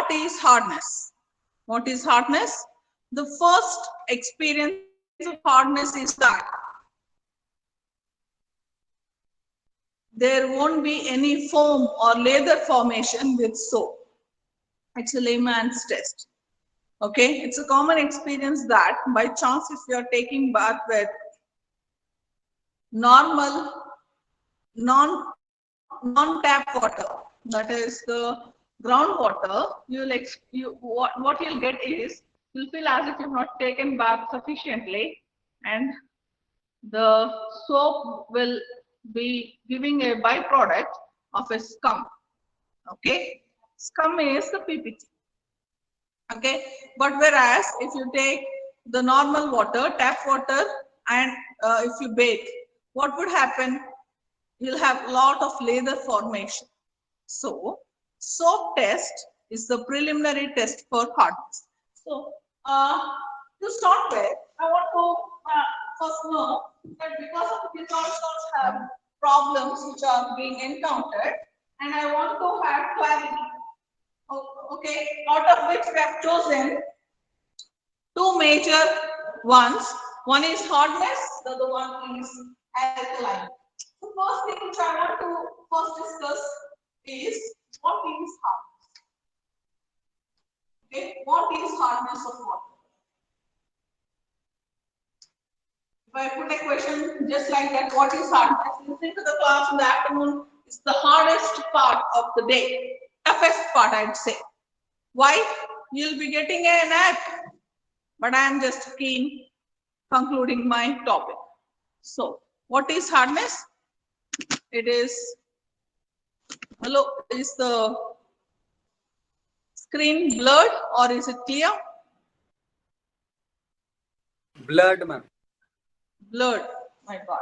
what is hardness? What is hardness? The first experience of hardness is that there won't be any foam or lather formation with soap. It's a layman's test. Okay, it's a common experience that by chance, if you are taking bath with normal non tap water, that is the groundwater, what you'll get is you'll feel as if you've not taken bath sufficiently, and the soap will be giving a byproduct of a scum. Okay, scum is the PPT. Okay, but whereas if you take the normal water, tap water, and if you bathe, what would happen? You'll have a lot of lather formation. So soap test is the preliminary test for hardness. So to start with, I want to first know that because of these salts have problems which are being encountered, and I want to have clarity. Okay, out of which we have chosen two major ones. One is hardness, the other one is alkaline. The first thing which I want to first discuss is what is hardness. Okay, what is hardness of water? If I put a question just like that, what is hardness? Listening to the class in the afternoon is the hardest part of the day, toughest part, I'd say. Why? You'll be getting an ad, but I am just keen concluding my topic. So, what is hardness? It is, hello, is the screen blurred or is it clear? Blurred, ma'am. Blurred, my God.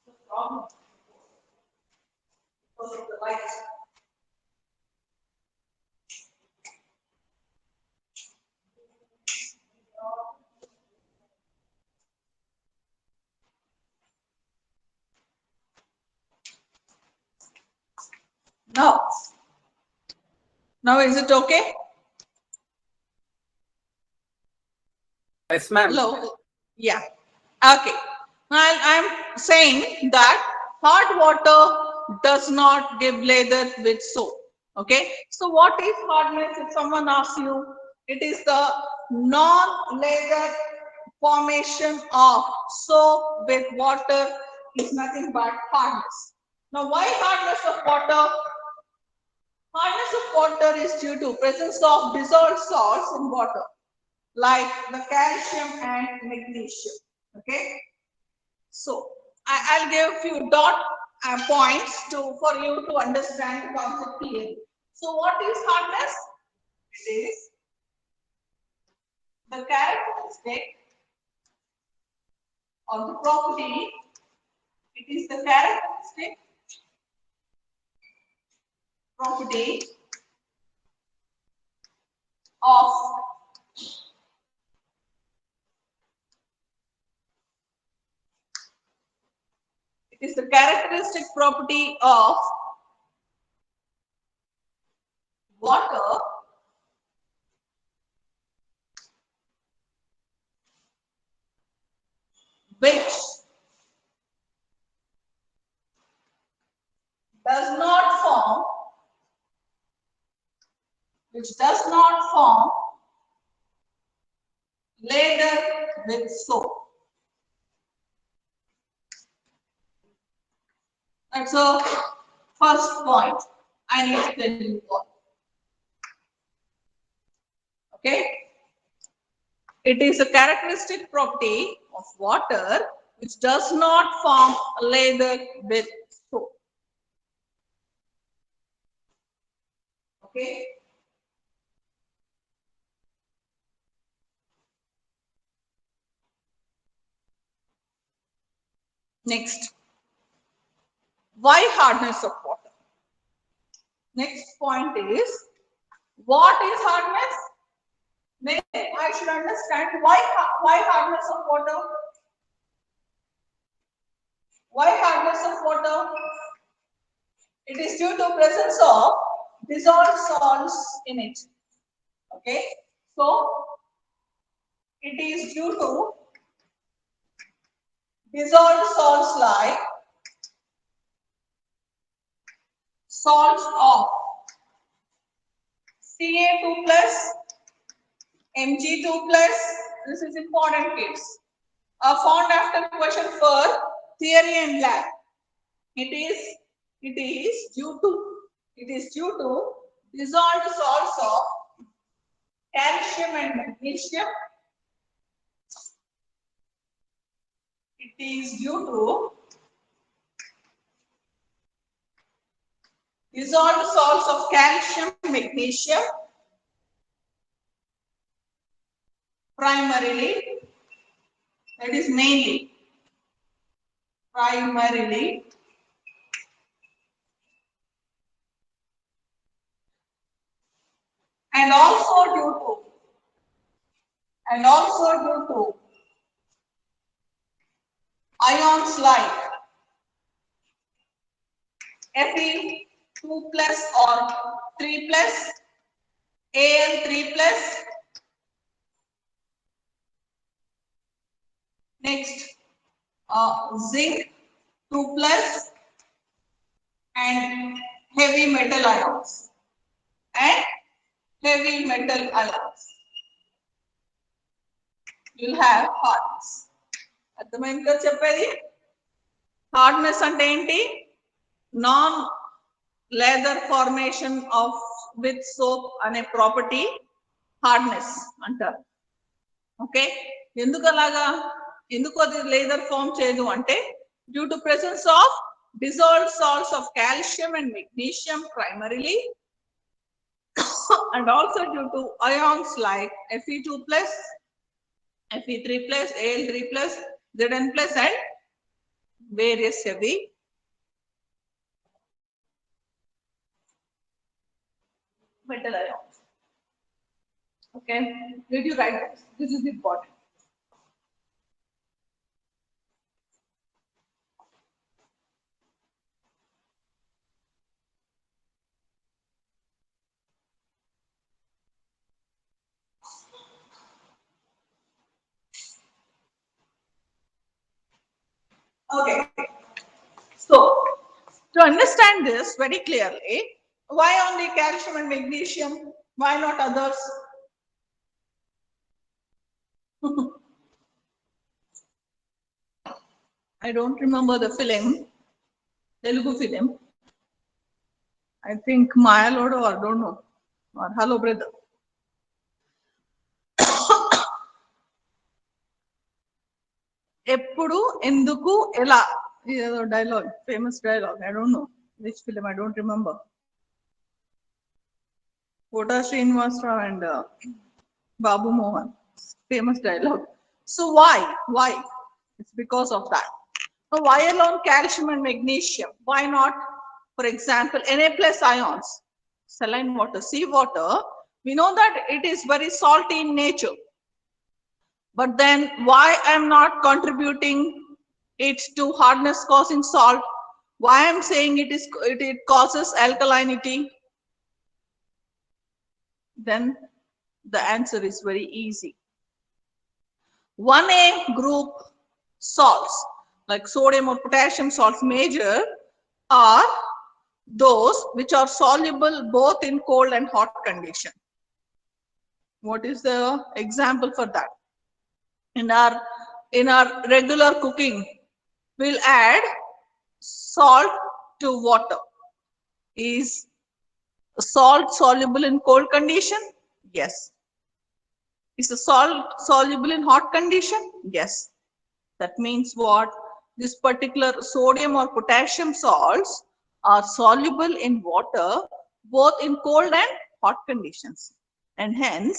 The problem because of the light. Now is it okay? Yes, ma'am. Hello? Yeah. Okay. Now I'm saying that hard water does not give lather with soap. Okay. So what is hardness? If someone asks you, it is the non-lather formation of soap with water is nothing but hardness. Now why hardness of water? Hardness of water is due to presence of dissolved salts in water, like the calcium and magnesium. Okay, so I'll give a few dot points for you to understand the concept clearly. So what is hardness? It is the characteristic or the property. It is the characteristic property of it is the characteristic property of water which does not form lather with soap. That's a first point I need to tell you all. Okay, it is a characteristic property of water which does not form lather with soap. Okay. Next, why hardness of water? Next point is, what is hardness? Then I should understand why hardness of water? Why hardness of water? It is due to presence of dissolved salts in it. Okay, so it is due to dissolved salts like salts of Ca2 plus, Mg2 plus. This is important, kids. Are found after question for theory and lab. It is due to dissolved salts of calcium and magnesium. It is due to dissolved salts of calcium, magnesium, primarily, that is mainly, primarily, and also due to ions like Fe2 plus or 3 plus, Al3 plus. Next, zinc 2 plus and heavy metal ions. You'll have hardness. అర్థమైంది కదా చెప్పేది? Hardness అంటే ఏంటి? Non leather formation of with soap అనే property hardness అంటారు. Okay, ఎందుకు అలాగా? ఎందుకు అది లేదర్ ఫార్మ్ చేయదు అంటే due to presence of dissolved salts of calcium and magnesium primarily and also due to ions like Fe2 plus, Fe3 plus, Al3 plus, Zn plus and various heavy metal ions. Okay, did you write this? This is important. Okay, so to understand this very clearly, why only calcium and magnesium? Why not others? I don't remember the film, Telugu film. I think Maya Lodo, or don't know, or Hello Brother. ఎప్పుడు ఎందుకు ఎలా ఏదో dialogue, famous dialogue. I don't know which film, I don't remember. Kota Srinivasrao and Babu Mohan, famous dialogue. So why? It's because of that. So why alone calcium and magnesium? Why not, for example, Na plus ions, saline water, sea water? We know that it is very salty in nature. But then why I'm not contributing it to hardness causing salt? Why I'm saying it causes alkalinity? Then the answer is very easy. 1A group salts like sodium or potassium salts major are those which are soluble both in cold and hot condition. What is the example for that? In our regular cooking, we'll add salt to water. Is salt soluble in cold condition? Yes. Is the salt soluble in hot condition? Yes. That means what? This particular sodium or potassium salts are soluble in water both in cold and hot conditions, and hence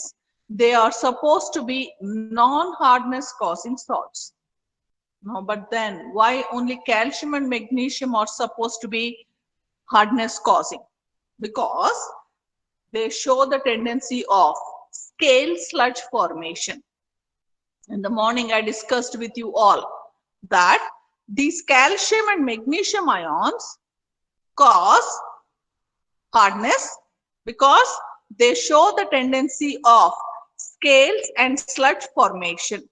they are supposed to be non-hardness causing salts. No, but then why only calcium and magnesium are supposed to be hardness causing? Because they show the tendency of scale sludge formation. In the morning, I discussed with you all that these calcium and magnesium ions cause hardness because they show the tendency of scales and sludge formation.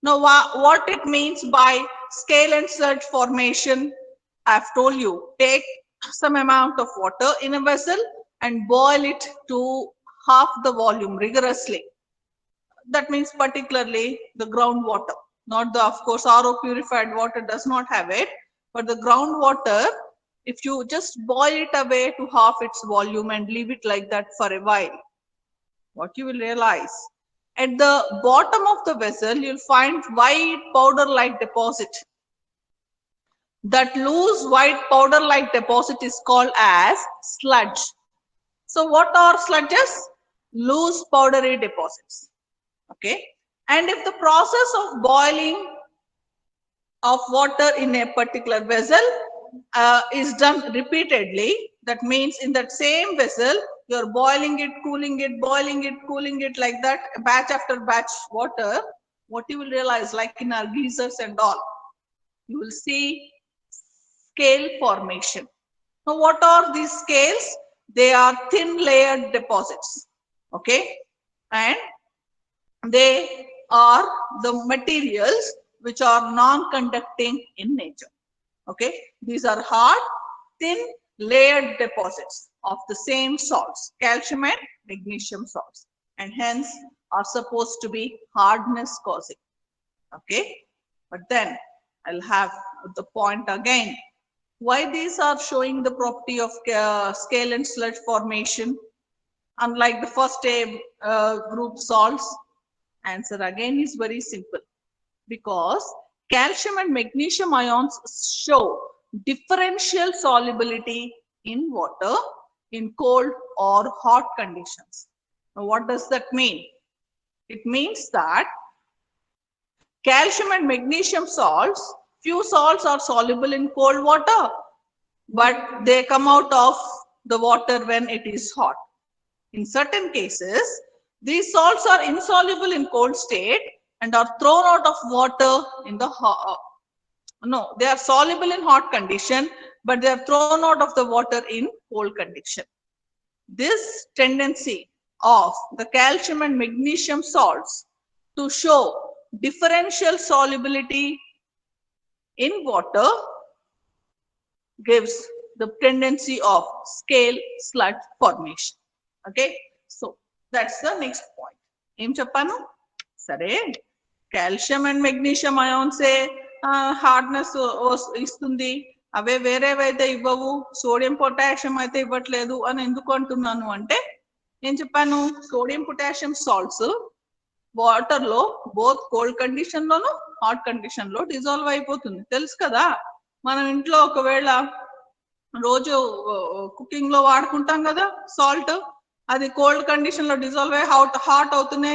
Now, what it means by scale and sludge formation, I've told you, take some amount of water in a vessel and boil it to half the volume rigorously. That means particularly the groundwater, not the, of course, RO purified water does not have it, but the groundwater, if you just boil it away to half its volume and leave it like that for a while, what you will realize, at the bottom of the vessel, you'll find white powder-like deposit. That loose white powder-like deposit is called as sludge. So what are sludges? Loose powdery deposits. Okay. And if the process of boiling of water in a particular vessel is done repeatedly, that means in that same vessel, you're boiling it, cooling it, boiling it, cooling it like that, batch after batch water, what you will realize, like in our geysers and all, you will see scale formation. Now, what are these scales? They are thin layered deposits. Okay. And they are the materials which are non-conducting in nature. Okay. These are hard, thin, layered deposits of the same salts, calcium and magnesium salts, and hence are supposed to be hardness causing. Okay. But then I'll have the point again. Why these are showing the property of scale and sludge formation, unlike the first group salts? Answer again is very simple. Because calcium and magnesium ions show differential solubility in water in cold or hot conditions. Now, what does that mean? It means that calcium and magnesium salts, few salts are soluble in cold water, but they come out of the water when it is hot. In certain cases, these salts are insoluble in cold state and are thrown out of water in the hot. No, they are soluble in hot condition, but they are thrown out of the water in cold condition. This tendency of the calcium and magnesium salts to show differential solubility in water gives the tendency of scale sludge formation. Okay, so that's the next point. Em cheppanu? Sare, calcium and magnesium ions hardness ఇస్తుంది, అవే వేరేవైతే ఇవ్వవు, sodium potassium అయితే ఇవ్వట్లేదు అని ఎందుకు అంటున్నాను అంటే, నేను చెప్పాను సోడియం పొటాషియం సాల్ట్స్ వాటర్ లో బోత్ కోల్డ్ కండిషన్ లోను హాట్ కండిషన్ లో డిజాల్వ్ అయిపోతుంది, తెలుసు కదా. మనం ఇంట్లో ఒకవేళ రోజు కుకింగ్ లో వాడుకుంటాం కదా సాల్ట్, అది కోల్డ్ కండిషన్ లో డిజాల్వ్ అయ్యి హాట్ అవుతూనే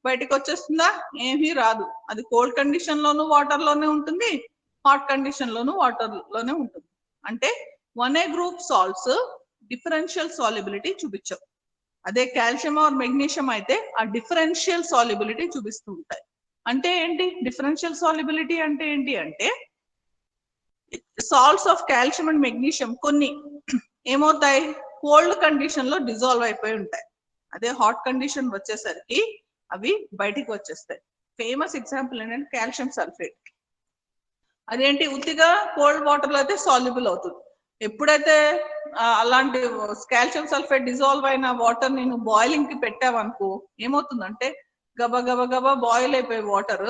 బయటకు వచ్చేస్తుందా? ఏమీ రాదు. అది కోల్డ్ కండిషన్ లోను వాటర్ లోనే ఉంటుంది, హాట్ కండిషన్ లోను వాటర్ లోనే ఉంటుంది. అంటే 1A group salts differential solubility చూపించవు. అదే కాల్షియం ఆర్ మెగ్నీషియం అయితే ఆ డిఫరెన్షియల్ సాల్యుబిలిటీ చూపిస్తూ ఉంటాయి. అంటే ఏంటి డిఫరెన్షియల్ సాల్యుబిలిటీ అంటే ఏంటి అంటే, salts of calcium and magnesium కొన్ని ఏమవుతాయి, కోల్డ్ కండిషన్ లో డిజాల్వ్ అయిపోయి ఉంటాయి. అదే హాట్ కండిషన్ వచ్చేసరికి అవి బయటికి వచ్చేస్తాయి. ఫేమస్ ఎగ్జాంపుల్ ఏంటంటే కాల్షియం సల్ఫేట్. అదేంటి, ఉత్తిగా కోల్డ్ వాటర్ లో అయితే సాల్యుబుల్ అవుతుంది. ఎప్పుడైతే అలాంటి కాల్షియం సల్ఫేట్ డిజాల్వ్ అయిన వాటర్ నేను బాయిలింగ్ కి పెట్టావనుకో, ఏమవుతుందంటే గబా గబా గబా బాయిల్ అయిపోయి వాటర్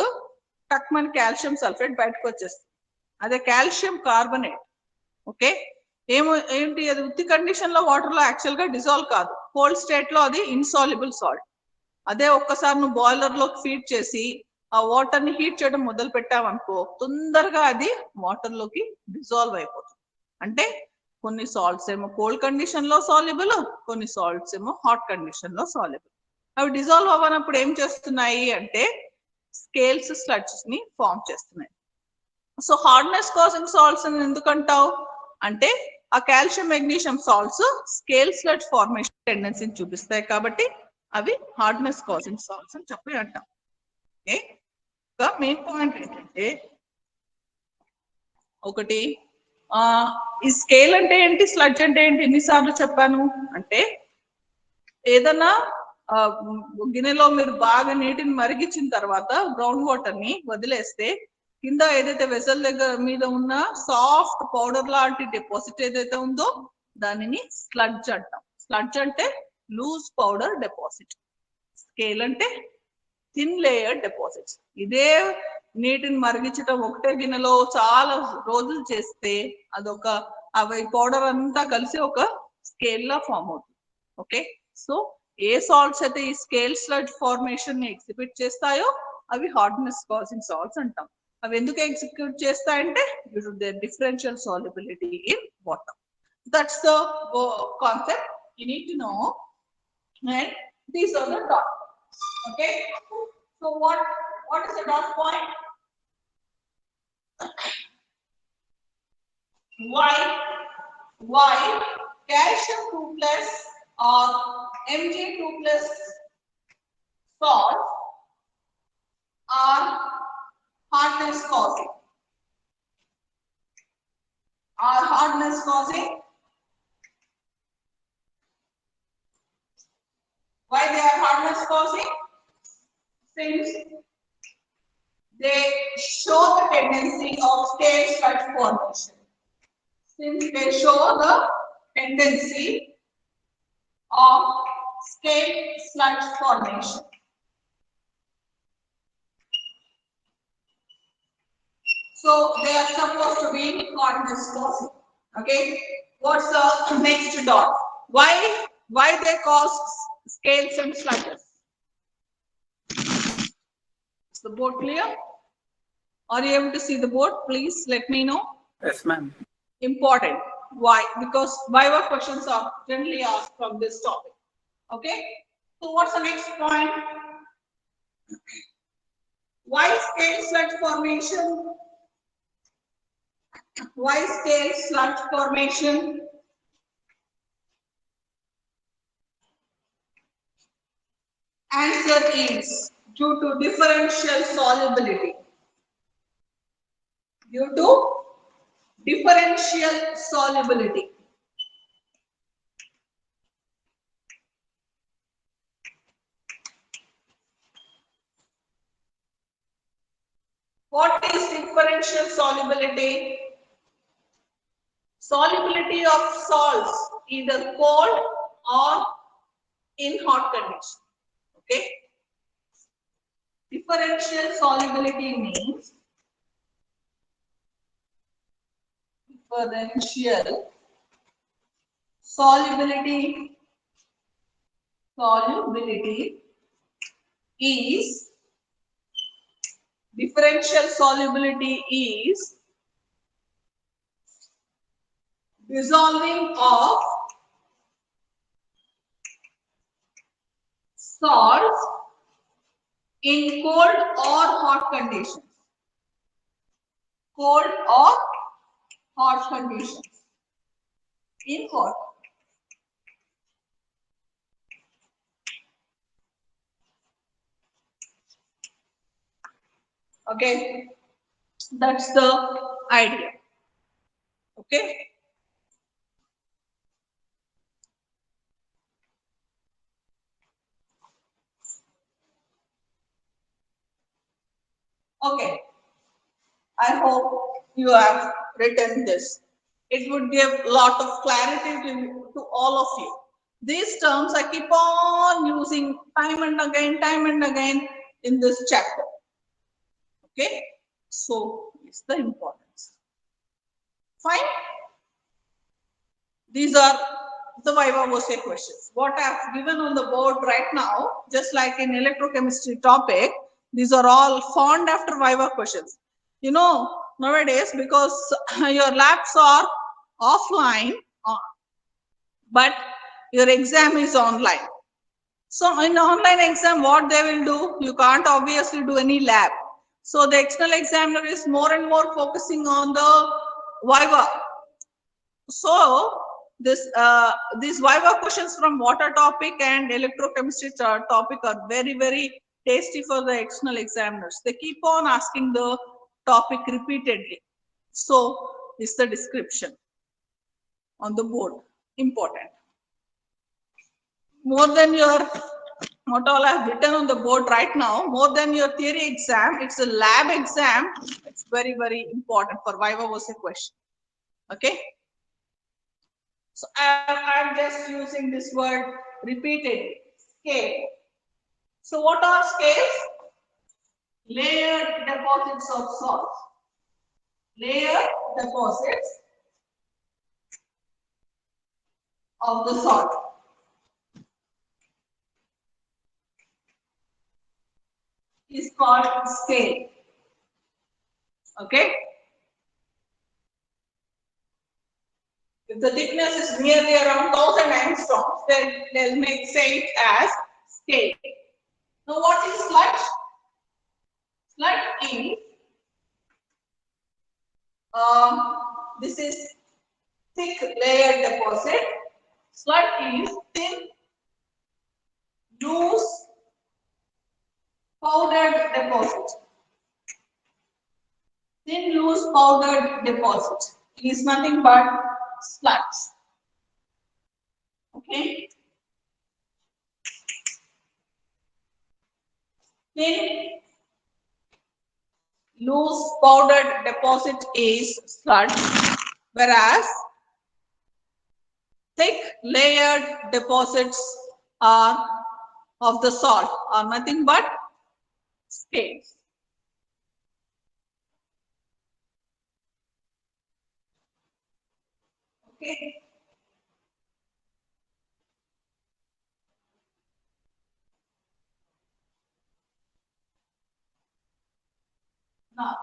టక్ మన కాల్షియం సల్ఫేట్ బయటకు వచ్చేస్తుంది. అదే కాల్షియం కార్బనేట్ ఓకే ఏంటి, అది ఉత్తి కండిషన్ లో వాటర్ లో యాక్చువల్ గా డిజాల్వ్ కాదు, కోల్డ్ స్టేట్ లో అది ఇన్సాల్యుబుల్ సాల్ట్. అదే ఒక్కసారి నువ్వు బాయిలర్ లోకి ఫీడ్ చేసి ఆ వాటర్ ని హీట్ చేయడం మొదలు పెట్టావనుకో, తొందరగా అది వాటర్ లోకి డిజాల్వ్ అయిపోతుంది. అంటే కొన్ని సాల్ట్స్ ఏమో కోల్డ్ కండిషన్ లో సాల్యుబుల్, కొన్ని సాల్ట్స్ ఏమో హాట్ కండిషన్ లో సాల్యుబుల్. అవి డిజాల్వ్ అవ్వనప్పుడు ఏం చేస్తున్నాయి అంటే స్కేల్స్ స్లడ్జెస్ ని ఫామ్ చేస్తున్నాయి. సో హార్డ్నెస్ కాజింగ్ సాల్ట్స్ అని ఎందుకంటావు అంటే, ఆ calcium magnesium salts scale sludge formation టెండెన్సీని చూపిస్తాయి కాబట్టి అవి హార్డ్నెస్ కాజింగ్ సాల్ట్స్ అని చెప్పి అంటాం. ఓకే, మెయిన్ పాయింట్ ఏంటంటే, ఒకటి ఈ స్కేల్ అంటే ఏంటి, స్లడ్జ్ అంటే ఏంటి, ఎన్నిసార్లు చెప్పాను అంటే, ఏదైనా గిన్నెలో మీరు బాగా నీటిని మరిగించిన తర్వాత గ్రౌండ్ వాటర్ ని వదిలేస్తే కింద ఏదైతే వెసల్ దగ్గర మీద ఉన్న సాఫ్ట్ పౌడర్ లాంటి డిపాజిట్ ఏదైతే ఉందో దానిని స్లడ్జ్ అంటాం. స్లడ్జ్ అంటే లూజ్ పౌడర్ డిపాజిట్. స్కేల్ అంటే థిన్ లేయర్ డిపాజిట్స్. ఇదే నీటిని మరిగించడం ఒకటే గిన్నెలో చాలా రోజులు చేస్తే అదొక అవి పౌడర్ అంతా కలిసి ఒక స్కేల్ లా ఫామ్ అవుతుంది. ఓకే, సో ఏ సాల్ట్స్ అయితే ఈ స్కేల్ స్లడ్జ్ ఫార్మేషన్ ని ఎగ్జిబిట్ చేస్తాయో అవి హార్డ్నెస్ కాజింగ్ సాల్ట్స్ అంటాం. అవి ఎందుకు ఎగ్జిక్యూట్ చేస్తాయంటే differential solubility in water. That's the concept you need to know. And these are the dot points. Okay, so what is a dot point? Why calcium 2 plus or Mg2 plus salt are hardness causing? Are hardness causing? Why they are hardness causing? Since they show the tendency of scale sludge formation. Since they show the tendency of scale sludge formation. So they are supposed to be hardness causing. Okay, what's the next dot? Why they cause scales and sludges? Is the board clear? Are you able to see the board? Please let me know. Yes, ma'am. Important. Why? Because Viva questions are generally asked from this topic. Okay, so what's the next point? Why scale sludge formation? Why scale sludge formation? Answer is due to differential solubility. Due to differential solubility. What is differential solubility? Solubility of salts either cold or in hot condition. Okay, differential solubility means differential solubility is differential solubility is dissolving of salts in cold or hot conditions. Cold or hot conditions. In what? Okay, that's the idea. Okay, okay, I hope you have written this. It would give a lot of clarity to all of you. These terms I keep on using time and again in this chapter. Okay, so it's the importance. Fine. These are the Viva Voce questions. What I have given on the board right now, just like in electrochemistry topic, these are all formed after Viva questions. You know, nowadays, because your labs are offline, but your exam is online. So in online exam, what they will do, you can't obviously do any lab. So the external examiner is more and more focusing on the Viva. So these Viva questions from water topic and electrochemistry topic are very, very tasty for the external examiners. They keep on asking the topic repeatedly. So this is the description on the board. Important. more than your what all I've written on the board right now, more than your theory exam, it's a lab exam. It's very, very important for viva voce question. Okay. So I'm just using this word repeated scale. So what are scales? Layered deposits of salt. Layered deposits of the salt. Is called scale. Okay. If the thickness is nearly around 1000 angstroms, then they'll make say it as scale. Now, what is sludge? Sludge is this is thick layered deposit. Sludge is thin, loose, powdered deposit. Thin, loose, powdered deposit is nothing but sludge. Okay. Thin, loose, powdered deposit is sludge, whereas thick layered deposits are of the salt are nothing but scales. Okay. Now,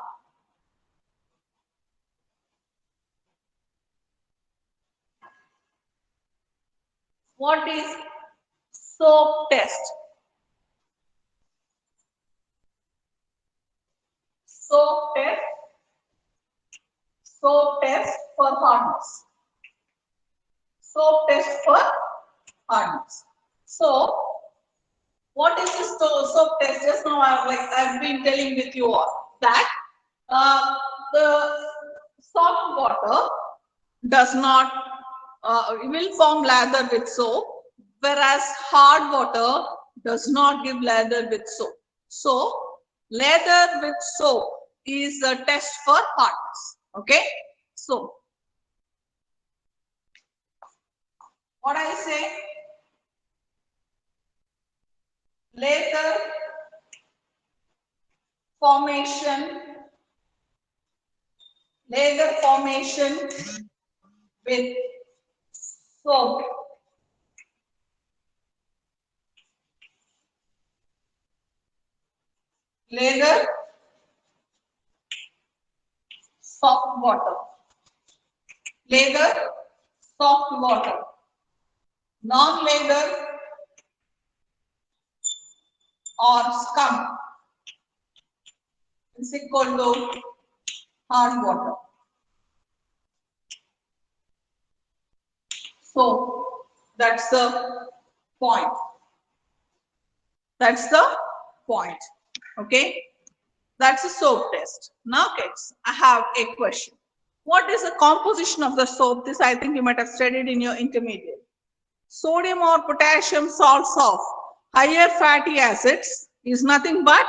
what is soap test? Soap test. Soap test for hardness. Soap test for hardness. So, what is this soap test? Just now, I've been telling with you all that the soft water does not will form lather with soap, whereas hard water does not give lather with soap. So, lather with soap is a test for hardness. Okay. So, what I say? Lather formation with soap. Lather soft water. Lather soft water. Non-lather or scum is equal to hard water. So that's the point. That's the point. Okay. That's a soap test. Now, kids, I have a question. What is the composition of the soap? This I think you might have studied in your intermediate. Sodium or potassium salts of higher fatty acids is nothing but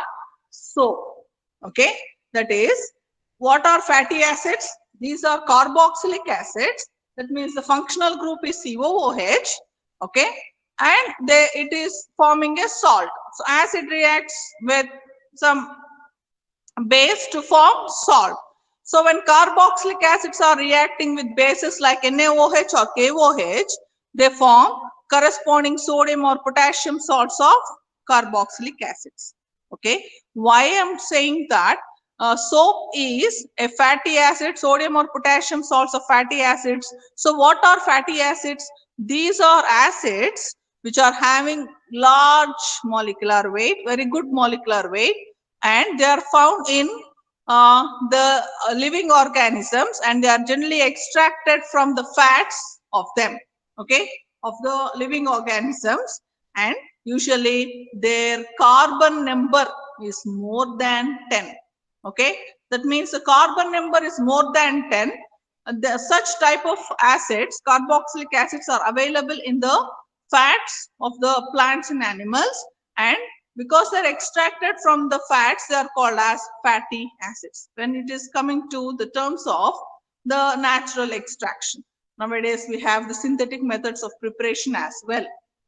soap. Okay. That is, what are fatty acids? These are carboxylic acids. That means the functional group is COOH. Okay. And it is forming a salt. So as it reacts with some base to form salt. So when carboxylic acids are reacting with bases like NaOH or KOH, they form corresponding sodium or potassium salts of carboxylic acids. Okay. Why I'm saying that soap is a fatty acid, sodium or potassium salts of fatty acids. So what are fatty acids? These are acids which are having large molecular weight, very good molecular weight, and they are found in the living organisms, and they are generally extracted from the fats of them, okay, of the living organisms, and usually their carbon number is more than 10. Okay, that means the carbon number is more than 10. Such type of acids, carboxylic acids, are available in the fats of the plants and animals, and because they're extracted from the fats, they are called as fatty acids. When it is coming to the terms of the natural extraction, nowadays we have the synthetic methods of preparation as well.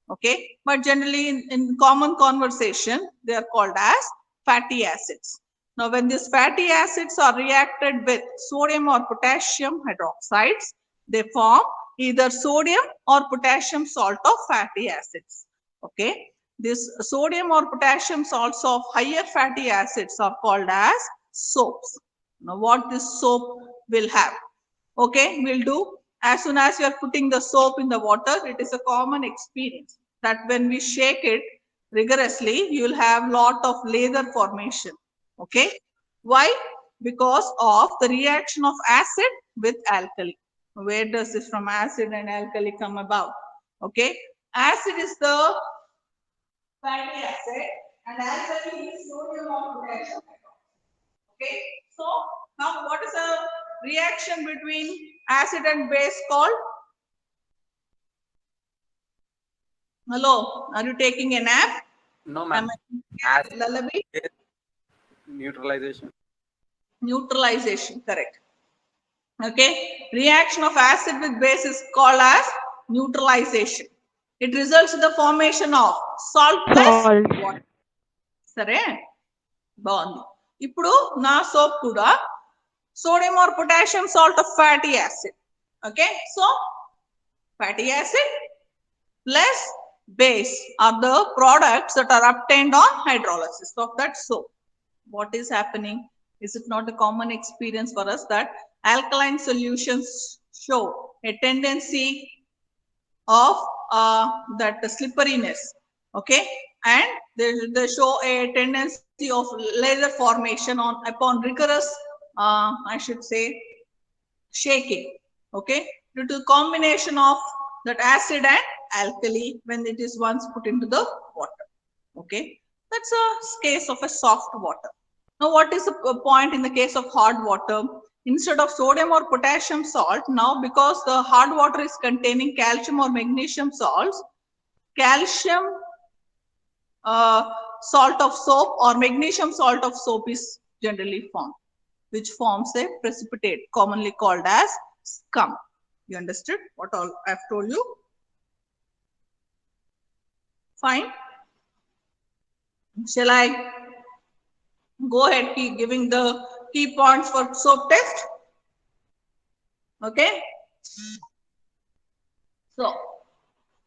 Okay, but generally in common conversation, they are called as fatty acids. Now, when these fatty acids are reacted with sodium or potassium hydroxides, they form either sodium or potassium salt of fatty acids. Okay, this sodium or potassium salts of higher fatty acids are called as soaps. Now, what this soap will have? Okay, we'll do as soon as you are putting the soap in the water, it is a common experience that when we shake it rigorously, you will have lot of lather formation. Okay, why? Because of the reaction of acid with alkali. Where does this from acid and alkali come about? Okay, acid is the fatty acid and alkali is sodium or potassium. Okay, so now what is a reaction between acid and base called? Hello, are you taking a nap? No, Am ma'am. I Acid lullaby? neutralization. Neutralization, correct. Okay, reaction of acid with base is called as neutralization. It results in the formation of salt plus Salt. water. సరే బాగుంది ఇప్పుడు నా soap కూడా sodium or potassium salt of fatty acid. Okay, so fatty acid plus base are the products that are obtained on hydrolysis of that soap. What is happening? Is it not a common experience for us that alkaline solutions show a tendency of that slipperiness? Okay, and they show a tendency of laser formation on upon rigorous, I should say, shaking. Okay, due to combination of that acid and alkali when it is once put into the water. Okay, that's a case of a soft water. Now, what is the point in the case of hard water? Instead of sodium or potassium salt, now because the hard water is containing calcium or magnesium salts, calcium salt of soap or magnesium salt of soap is generally formed, which forms a precipitate commonly called as scum. You understood what all I've told you? Fine. Shall I go ahead keep giving the key points for soap test? Okay. So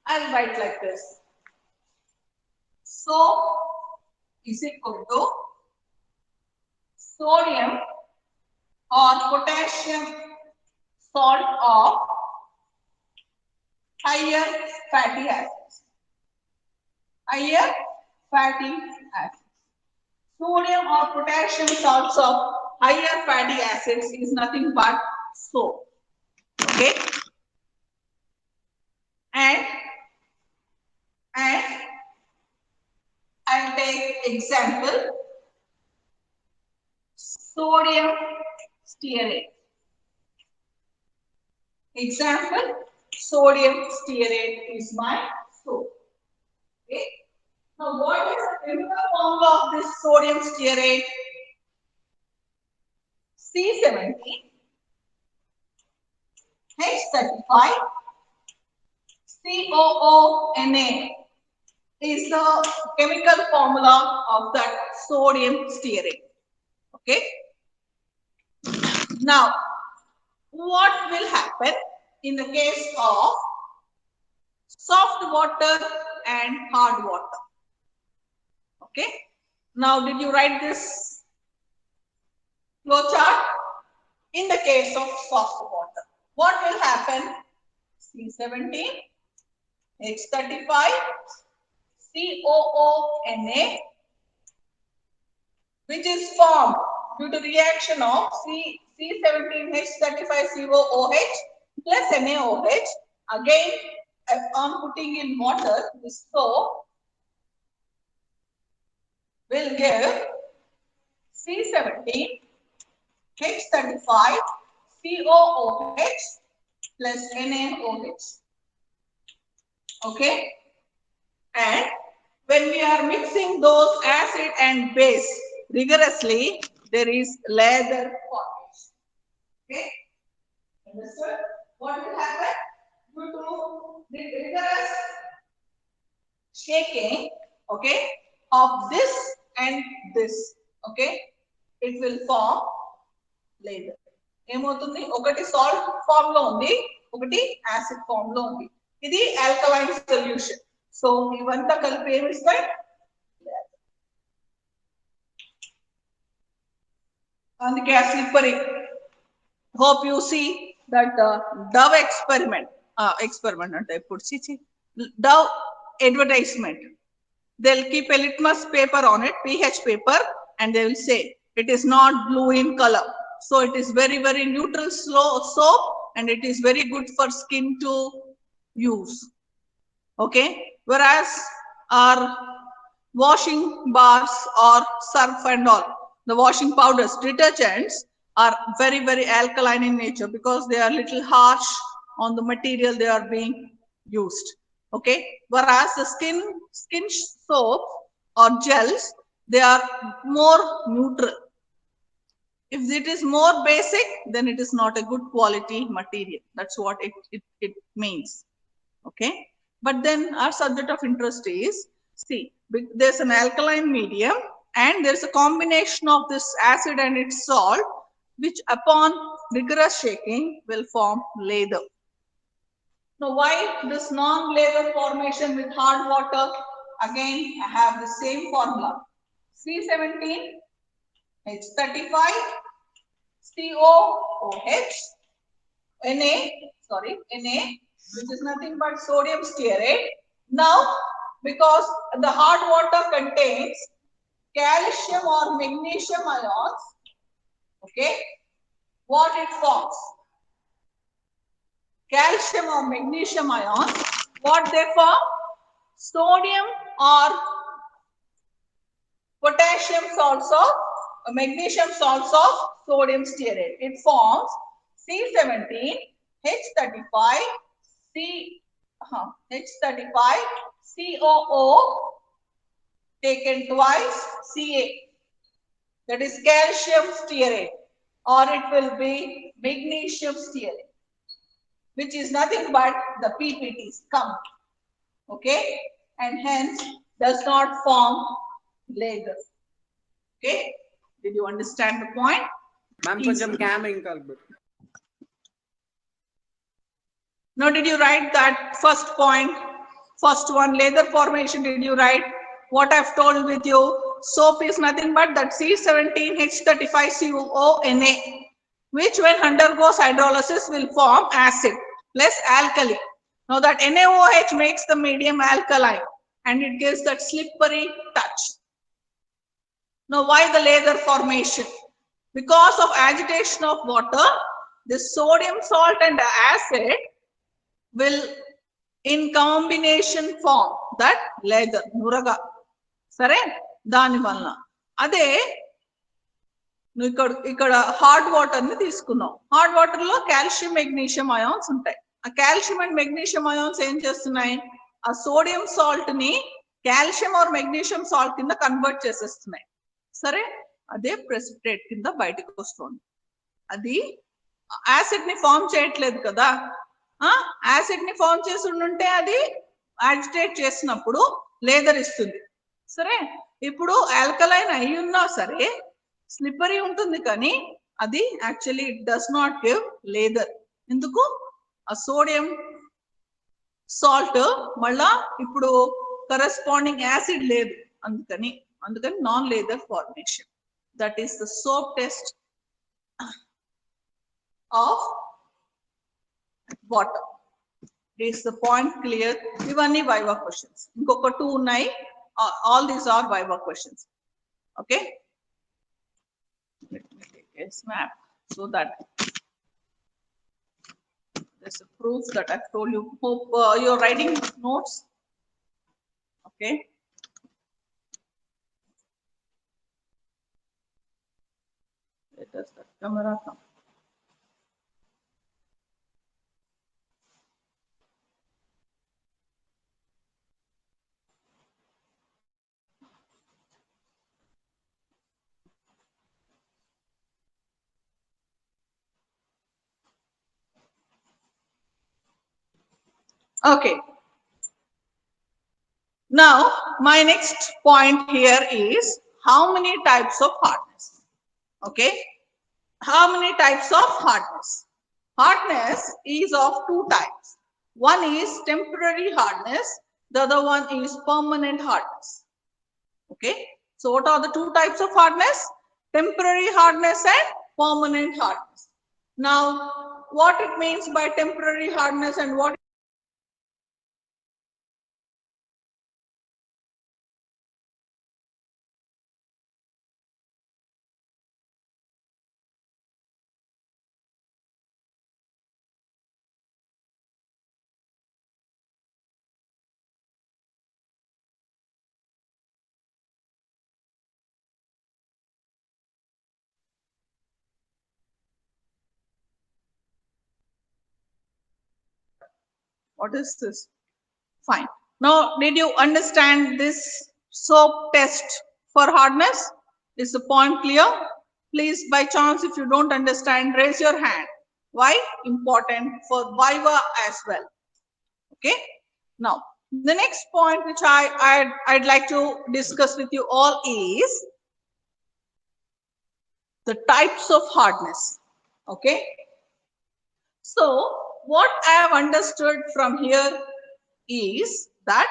I'll write like this. Soap is equal to sodium or potassium salt of higher fatty acids. Higher fatty acids. Sodium or potassium salts of higher fatty acids is nothing but soap. Okay. And I'll take example sodium stearate. Example sodium stearate is my soap. Okay. Now, what is the chemical formula of this sodium stearate? C17 H35 COONA is the chemical formula of that sodium stearate. Okay. Now, what will happen in the case of soft water and hard water? Okay. Now, did you write this flow chart? In the case of soft water, what will happen? C17 H35 COONA, which is formed due to reaction of C17H35COOH plus NaOH. Again, on putting in water, this soap will give C17H35 COOH plus NaOH. Okay. And when we are mixing those acid and base rigorously, there is lather formation. Okay? Understood? What will happen? Due to the rigorous shaking, okay, of this and this, okay, it will form lather. ఏమవుతుంది ఒకటి salt form లో ఉంది ఒకటి acid form లో ఉంది ఇది alkaline solution so ఇవంతా కలిపి ఏమి ఇస్తాయి అందుకే slippery hope you see that Dove experiment ante eppudu chichi Dove advertisement they'll keep a litmus paper on it pH paper and they will say it is not blue in color so it is very very neutral slow soap and it is very good for skin to use okay whereas our washing bars or surf and all the washing powders detergents are very very alkaline in nature because they are little harsh on the material they are being used okay whereas the skin soap or gels they are more neutral if it is more basic then it is not a good quality material that's what it means okay but then our subject of interest is see there's an alkaline medium and there's a combination of this acid and its salt which upon rigorous shaking will form lather. Now why this non-lather formation with hard water? Again I have the same formula C17 H35 COOH Na which is nothing but sodium stearate. Now because the hard water contains calcium or magnesium ions okay what it forms calcium or magnesium ions what they form sodium or potassium salts of magnesium salts of sodium stearate it forms C17 H35 H35 COO taken twice Ca that is calcium stearate or it will be magnesium stearate which is nothing but the PPTs come okay and hence does not form lather okay did you understand the point ma'am koncham camming kalbu now did you write that first point first one lather formation did you write what I've told with you soap is nothing but that C17H35COONA which when undergoes hydrolysis will form acid plus alkali. Now that NaOH makes the medium alkaline and it gives that slippery touch. Now why the lather formation? Because of agitation of water, the sodium salt and the acid will in combination form that lather, nuraga. సరే దాని వలన అదే నువ్వు ఇక్కడ hard water ని తీసుకున్నాం hard water లో calcium magnesium ions ఉంటాయి ఆ కాల్షియం అండ్ మెగ్నీషియం అయాన్స్ ఏం చేస్తున్నాయి ఆ సోడియం సాల్ట్ ని కాల్షియం ఆర్ మెగ్నీషియం సాల్ట్ కింద కన్వర్ట్ చేసేస్తున్నాయి సరే అదే ప్రెసిపిటేట్ కింద బయటకు వస్తుంది అది యాసిడ్ ని ఫామ్ చేయట్లేదు కదా యాసిడ్ ని ఫామ్ చేసి ఉంటే అది యాజిటేట్ చేసినప్పుడు లేదర్ ఇస్తుంది సరే ఇప్పుడు ఆల్కలైన్ అయి ఉన్నా సరే స్లిప్పరీ ఉంటుంది కానీ అది actually it does not give leather ఎందుకు ఆ సోడియం సాల్ట్ మళ్ళా ఇప్పుడు కరెస్పాండింగ్ యాసిడ్ లేదు అందుకని non leather formation that is the soap test of water is the point clear ఇవన్నీ వైవా క్వశ్చన్స్ ఇంకొక 2 ఉన్నాయి all these are viva questions okay let me take a snap so that there's a proof that I've told you hope you're writing notes okay let us the camera come Okay. Now, my next point here is how many types of hardness? Okay. How many types of hardness? Hardness is of two types. One is temporary hardness, the other one is permanent hardness. Okay. So, what are the two types of hardness? Temporary hardness and permanent hardness. Now, what it means by temporary hardness and what is this? Fine. Now, did you understand this soap test for hardness? Is the point clear? Please, by chance, if you don't understand, raise your hand. Why? Important for Viva as well. Okay. Now, the next point which I'd like to discuss with you all is the types of hardness. Okay. So, what I have understood from here is that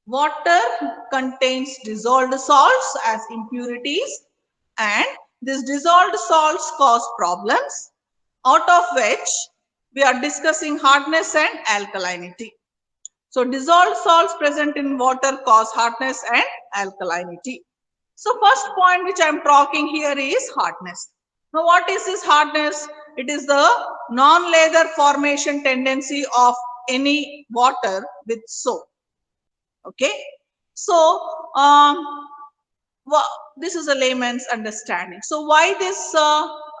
water contains dissolved salts as impurities, and these dissolved salts cause problems, out of which we are discussing hardness and alkalinity. So dissolved salts present in water cause hardness and alkalinity. So first point which I am talking here is hardness. Now what is this hardness? It is the non-lather formation tendency of any water with soap. Okay. So this is a layman's understanding. So why this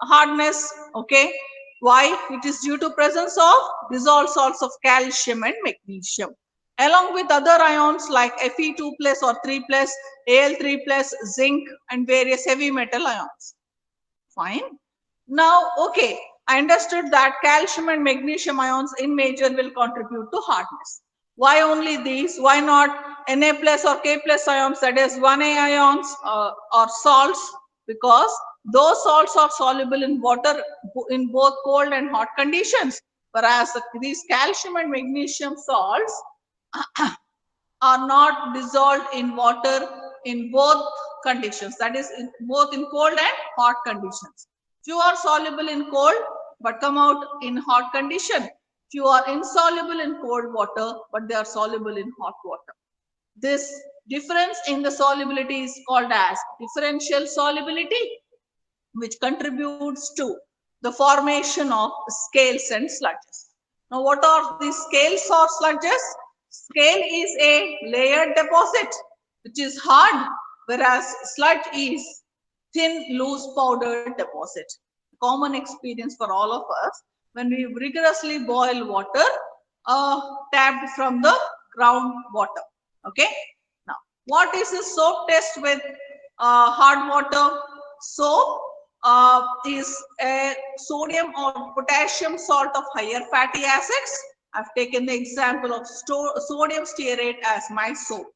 hardness? Okay. Why? It is due to presence of dissolved salts of calcium and magnesium along with other ions like Fe2 plus or 3 plus, Al3 plus, zinc and various heavy metal ions. Fine. Now, okay, I understood that calcium and magnesium ions in major will contribute to hardness. Why only these? Why not Na plus or K plus ions, that is 1A ions or salts? Because those salts are soluble in water in both cold and hot conditions. Whereas these calcium and magnesium salts are not dissolved in water in both conditions, that is both in cold and hot conditions. Few are soluble in cold but come out in hot condition. Few are insoluble in cold water but they are soluble in hot water. This difference in the solubility is called as differential solubility, which contributes to the formation of scales and sludges. Now, what are these scales or sludges? Scale is a layered deposit which is hard, whereas sludge is thin, loose, powdered deposit. Common experience for all of us when we rigorously boil water tapped from the groundwater. Okay. Now, what is the soap test with hard water? Soap is a sodium or potassium salt of higher fatty acids. I've taken the example of sodium stearate as my soap.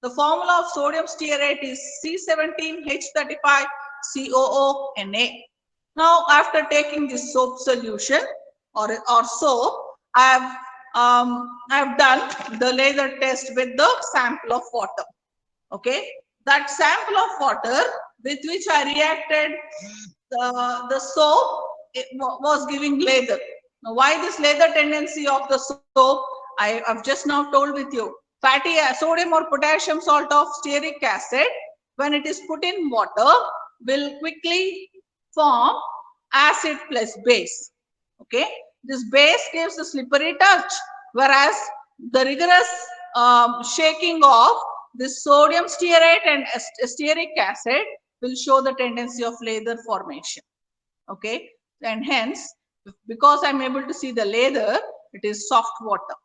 The formula of sodium stearate is C17H35COO Na. Now, after taking this soap solution or soap, I've done the laser test with the sample of water. Okay, that sample of water with which I reacted the soap was giving lather. Now, why this lather tendency of the soap? I've just now told with you. Fatty sodium or potassium salt of stearic acid, when it is put in water, will quickly form acid plus base. Okay, this base gives a slippery touch, whereas the rigorous shaking of this sodium stearate and stearic acid will show the tendency of lather formation. Okay, and hence, because I'm able to see the lather, it is soft water.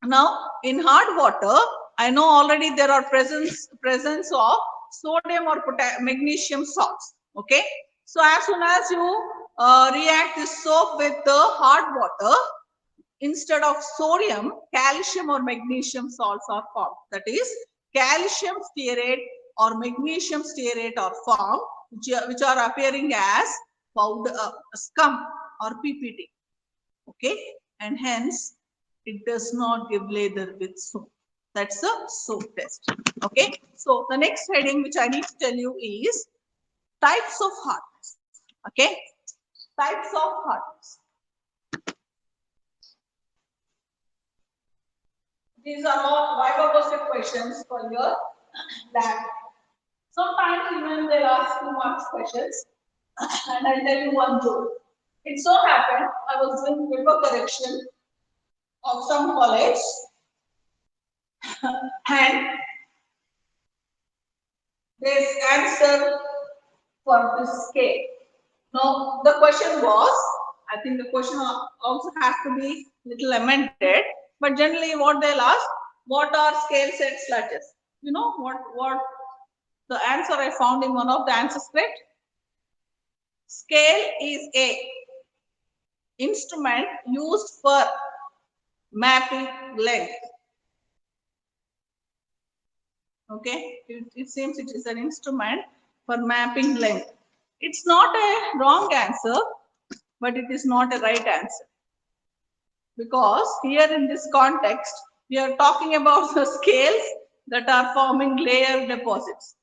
Now, in hard water, I know already there are presence of sodium or magnesium salts. Okay, so as soon as you react this soap with the hard water, instead of sodium, calcium or magnesium salts are formed. That is, calcium stearate or magnesium stearate are formed, which are appearing as powder, scum or PPT. Okay, and hence it does not give lather with soap. That's the soap test. Okay, so the next heading which I need to tell you is types of hardness. Okay, types of hardness. These are all viva voce questions for your lab. Sometimes even they'll ask 2 marks questions, and I'll tell you one joke. It so happened I was doing paper correction of some college, and this answer for this scale. Now the question was, I think the question also has to be little amended, but generally what they'll ask, what are scale set sludges? You know what the answer I found in one of the answer script? Scale is a instrument used for mapping length. Okay, it seems it is an instrument for mapping length. It's not a wrong answer, but it is not a right answer. Because here in this context, we are talking about the scales that are forming layer deposits.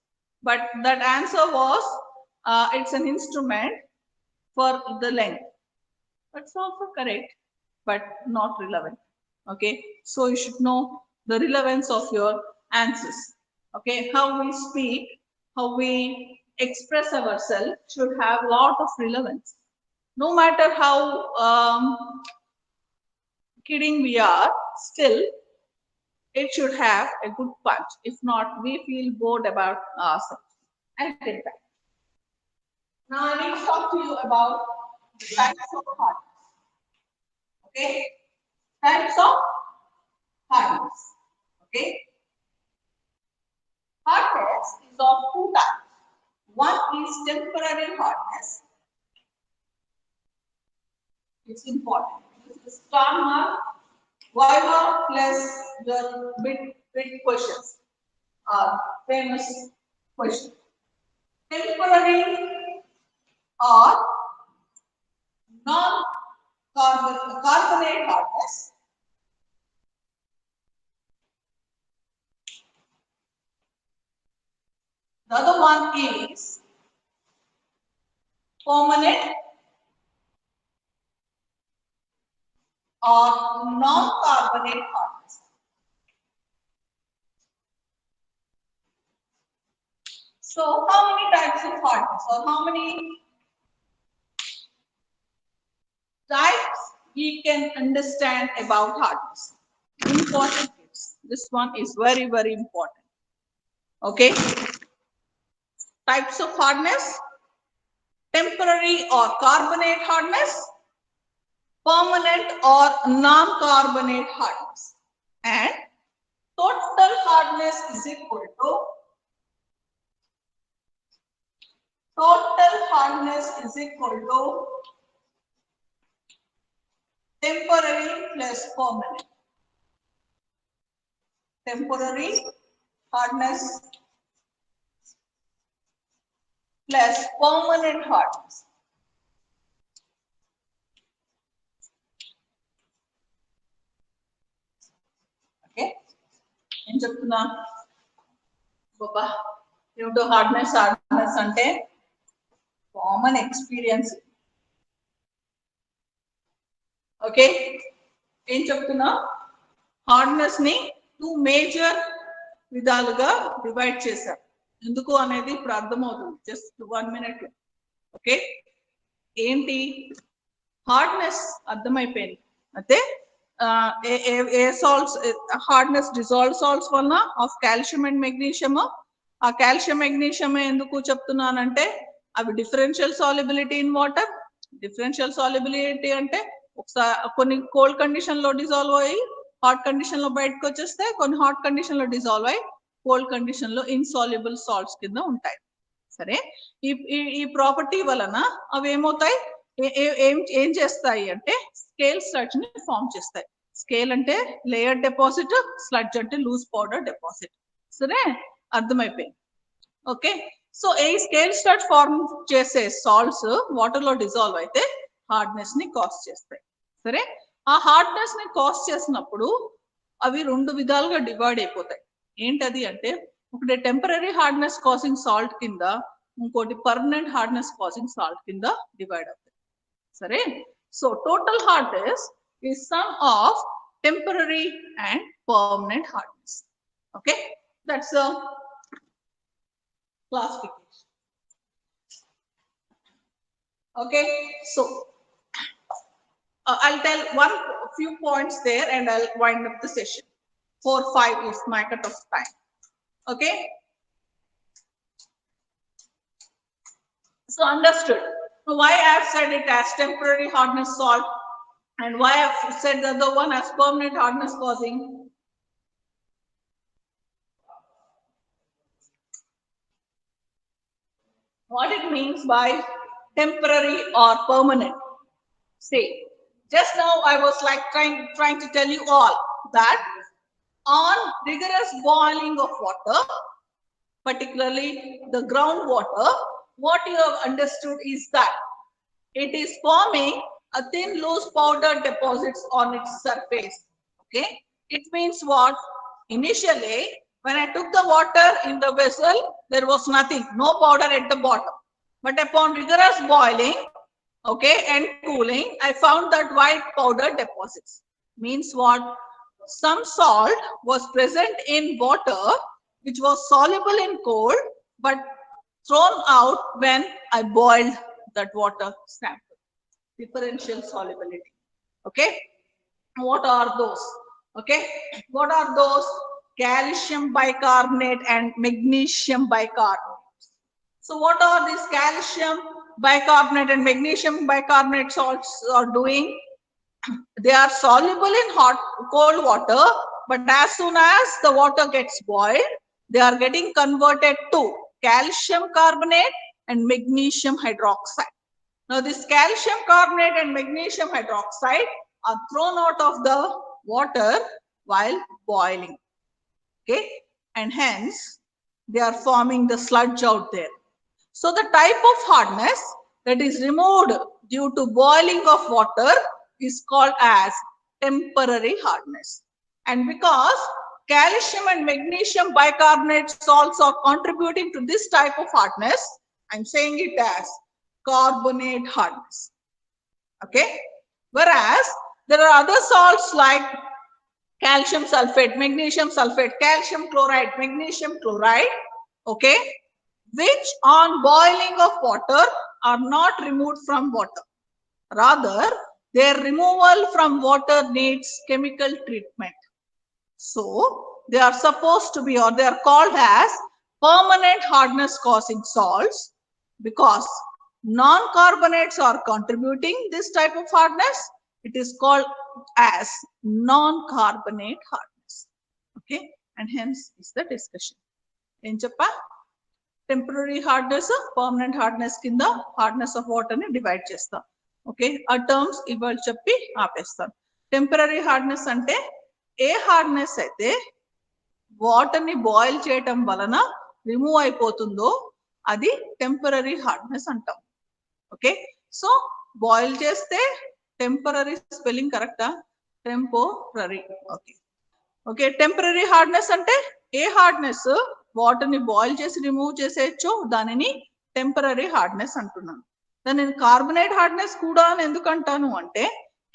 But that answer was, it's an instrument for the length. That's also correct, but not relevant. Okay, so you should know the relevance of your answers. Okay, how we speak, how we express ourselves should have a lot of relevance. No matter how kidding we are, still it should have a good punch. If not, we feel bored about ourselves. I'll get back. Now I need to talk to you about the types of hardness. Okay, types of hardness. Okay, hardness is of 2 types. One is temporary hardness. It's important. This is star mark, viva plus the big questions, famous question. Temporary or non-carbonate hardness. The other one is permanent or non-carbonate hardness. So how many types of hardness, or how many types we can understand about hardness? Important tips. This one is very important. Okay. Types of hardness: temporary or carbonate hardness, permanent or non-carbonate hardness, and total hardness is equal to temporary plus permanent. Temporary hardness plus permanent hardness. Okay. ఏం చెప్తున్నా బాబా ఏమిటో hardness అంటే common experience. Okay, ఏం చెప్తున్నా, hardness ని 2 major విధాలుగా divide చేశారు. ఎందుకు అనేది ఇప్పుడు అర్థమవుతుంది. Just 1 minute. ఓకే, ఏంటి హార్డ్నెస్ అర్థమైపోయింది. అయితే ఏ సాల్ట్స్ హార్డ్నెస్ డిజాల్వ్ సాల్ట్స్ వలన ఆఫ్ కాల్షియం అండ్ మెగ్నీషియం. ఆ కాల్షియం మెగ్నీషియం ఎందుకు చెప్తున్నానంటే అవి differential solubility in water. Differential solubility అంటే ఒకసారి కొన్ని కోల్డ్ కండిషన్ లో డిజాల్వ్ అయ్యి హాట్ కండిషన్ లో బయటకు వచ్చేస్తే, కొన్ని హాట్ కండిషన్ లో డిజాల్వ్ అయ్యి కోల్డ్ కండిషన్ లో ఇన్సాల్యుబుల్ సాల్ట్స్ కింద ఉంటాయి. సరే, ఈ ప్రాపర్టీ వలన అవి ఏమవుతాయి, ఏం చేస్తాయి అంటే స్కేల్ స్లడ్జ్ ని ఫామ్ చేస్తాయి. స్కేల్ అంటే లేయర్ డిపాజిట్, స్లడ్జ్ అంటే లూజ్ పౌడర్ డిపాజిట్. సరే, అర్థమైపోయింది. ఓకే, సో ఈ స్కేల్ స్లడ్జ్ ఫార్మ్ చేసే సాల్ట్స్ వాటర్ లో డిజాల్వ్ అయితే హార్డ్నెస్ ని కాజ్ చేస్తాయి. సరే, ఆ హార్డ్నెస్ ని కాజ్ చేసినప్పుడు అవి రెండు విధాలుగా డివైడ్ అయిపోతాయి. ఏంటది అంటే, ఒకటి టెంపరీ హార్డ్నెస్ కాజింగ్ సాల్ట్ కింద, ఇంకోటి పర్మనెంట్ హార్డ్నెస్ కాజింగ్ సాల్ట్ కింద డివైడ్ అవుతాయి. సరే, so total hardness is sum of temporary and permanent hardness. Okay, that's a classification. Okay, so I'll tell few points there and I'll wind up the session. 4-5 is my cut of time. Okay, so understood. So why I have said it as temporary hardness salt and why I have said the other one as permanent hardness causing. What it means by temporary or permanent. See, just now I was like trying to tell you all that on rigorous boiling of water, particularly the groundwater, what you have understood is that it is forming a thin loose powder deposits on its surface. Okay, it means what? Initially, when I took the water in the vessel, there was nothing, no powder at the bottom. But upon rigorous boiling, okay, and cooling, I found that white powder deposits. Means what? Some salt was present in water which was soluble in cold but thrown out when I boiled that water sample. Differential solubility. Okay, what are those? Okay, what are those? Calcium bicarbonate and magnesium bicarbonate. So what are these calcium bicarbonate and magnesium bicarbonate salts are doing? They are soluble in cold water, but as soon as the water gets boiled, they are getting converted to calcium carbonate and magnesium hydroxide. Now this calcium carbonate and magnesium hydroxide are thrown out of the water while boiling. Okay, and hence they are forming the sludge out there. So the type of hardness that is removed due to boiling of water is called as temporary hardness. And because calcium and magnesium bicarbonate salts are contributing to this type of hardness, I'm saying it as carbonate hardness. Okay, whereas there are other salts like calcium sulfate, magnesium sulfate, calcium chloride, magnesium chloride, okay, which on boiling of water are not removed from water. Rather, their removal from water needs chemical treatment. So, they are supposed to be, or they are called as permanent hardness causing salts because non-carbonates are contributing this type of hardness. It is called as non-carbonate hardness. Okay, and hence is the discussion. In Japan, temporary hardness, permanent hardness kinda hardness of water ni divide chestam. Okay, ఆ terms ఇవాళ చెప్పి ఆపేస్తాను. Temporary hardness అంటే ఏ hardness అయితే water ని boil చేయటం వలన remove అయిపోతుందో అది టెంపరీ హార్డ్నెస్ అంటాం. ఓకే, సో బాయిల్ చేస్తే టెంపరీ స్పెల్లింగ్ కరెక్టా? Temporary. Okay, okay, temporary hardness అంటే ఏ హార్డ్నెస్ వాటర్ ని బాయిల్ చేసి రిమూవ్ చేసేయచ్చో దానిని టెంపరీ హార్డ్నెస్ అంటున్నాను. దానిని కార్బోనేట్ హార్డ్నెస్ కూడా అని ఎందుకు అంటాను అంటే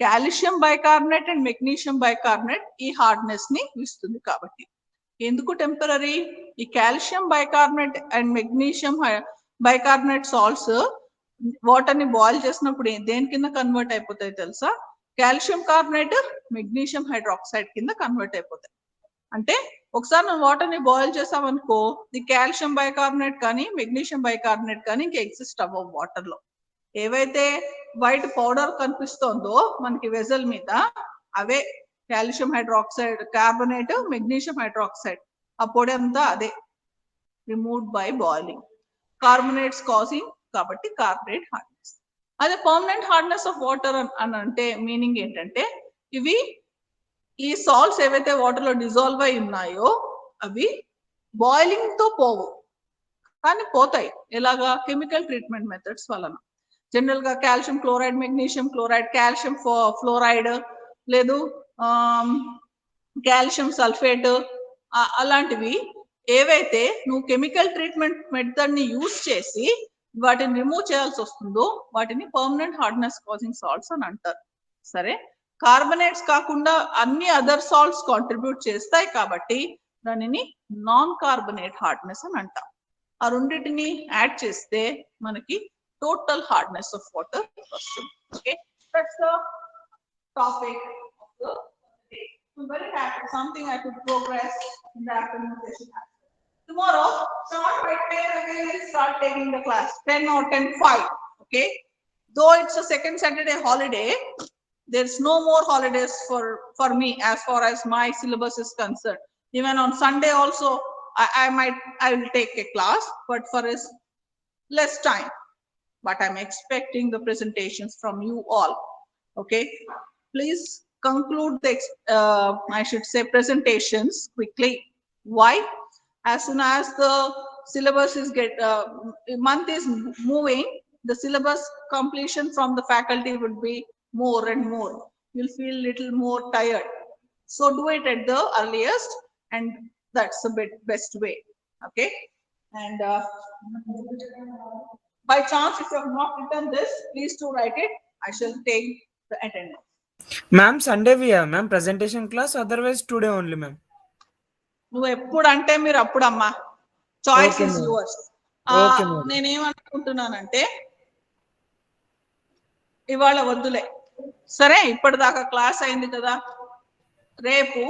calcium bicarbonate and magnesium bicarbonate ఈ హార్డ్నెస్ ని ఇస్తుంది కాబట్టి. ఎందుకు టెంపరీ? ఈ calcium bicarbonate and magnesium bicarbonate salts water ని బాయిల్ చేసినప్పుడు దేని కింద కన్వర్ట్ అయిపోతాయి తెలుసా? కాల్షియం కార్బోనేట్, మెగ్నీషియం హైడ్రాక్సైడ్ కింద కన్వర్ట్ అయిపోతాయి. అంటే ఒకసారి మనం వాటర్ ని బాయిల్ చేసామనుకో, ది కాల్షియం బైకార్బోనేట్ కానీ మెగ్నీషియం బైకార్బోనేట్ కానీ ఇంకా ఎగ్జిస్ట్ అవ్వవు వాటర్ లో. ఏవైతే వైట్ పౌడర్ కనిపిస్తోందో మనకి వెజల్ మీద, అవే calcium hydroxide carbonate, magnesium hydroxide. ఆ పొడి అంతా అదే removed by boiling. Carbonates causing కాబట్టి కార్బోనేట్ హార్డ్నెస్. అదే పర్మనెంట్ హార్డ్నెస్ ఆఫ్ వాటర్ అని అంటే మీనింగ్ ఏంటంటే ఇవి ఈ సాల్ట్స్ ఏవైతే వాటర్ లో డిజాల్వ్ అయి ఉన్నాయో అవి బాయిలింగ్ తో పోవు, కానీ పోతాయి. ఎలాగా? కెమికల్ ట్రీట్మెంట్ మెథడ్స్ వలన. జనరల్ గా calcium chloride, magnesium chloride, calcium fluoride, లేదు కాల్షియం సల్ఫేట్, అలాంటివి ఏవైతే నువ్వు కెమికల్ ట్రీట్మెంట్ మెథడ్ ని యూజ్ చేసి వాటిని రిమూవ్ చేయాల్సి వస్తుందో వాటిని పర్మనెంట్ హార్డ్నెస్ కాజింగ్ సాల్ట్స్ అని అంటారు. సరే, కార్బనేట్స్ కాకుండా అన్ని అదర్ సాల్ట్స్ కాంట్రిబ్యూట్ చేస్తాయి కాబట్టి దానిని నాన్ కార్బనేట్ హార్డ్నెస్ అని అంటాం. ఆ రెండింటిని యాడ్ చేస్తే మనకి టోటల్ హార్డ్నెస్ ఆఫ్ వాటర్ వస్తుంది. Okay, that's the topic of the day. I'm very happy, something I could progress in the afternoon session. Tomorrow, start by 10 again, we'll start taking the class, 10 or 10:05, okay? Though it's a second Saturday holiday, there's no more holidays for me as far as my syllabus is concerned. Even on Sunday also, I will take a class, but for us less time. But I'm expecting the presentations from you all. Okay, please conclude the I should say presentations quickly. Why? As soon as the syllabus is month is moving, the syllabus completion from the faculty would be more and more. You'll feel little more tired. So do it at the earliest, and that's the best way. Okay, and by chance, if you have not written this, please do write it. I shall take the attendance. Ma'am, Sunday we have, ma'am, presentation class, otherwise today only, ma'am. నువ్వు ఎప్పుడు అంటే మీరు అప్పుడు అమ్మా, choice is yours. నేనేమనుకుంటున్నానంటే ఇవాళ వద్దులే, సరే ఇప్పటిదాకా క్లాస్ అయింది కదా, రేపు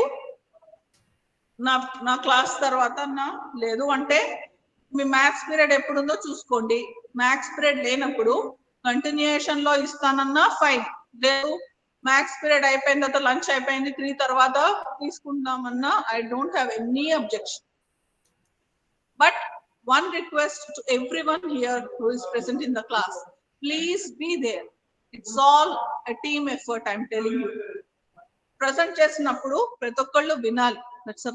నా క్లాస్ తర్వాత లేదు అంటే మీ మ్యాథ్స్ పీరియడ్ ఎప్పుడుందో చూసుకోండి. మ్యాథ్స్ పీరియడ్ లేనప్పుడు కంటిన్యూయేషన్ లో ఇస్తానన్నా ఫైన్, లేదు మ్యాథ్స్ పీరియడ్ అయిపోయిన తర్వాత లంచ్ అయిపోయింది 3 తర్వాత తీసుకుంటామన్నా I don't have any objection. But one request to everyone here who is present in the class, please be there. It's all a team effort, I'm telling you. Present చేసినప్పుడు ప్రతి ఒక్కళ్ళు వినాలి. That's a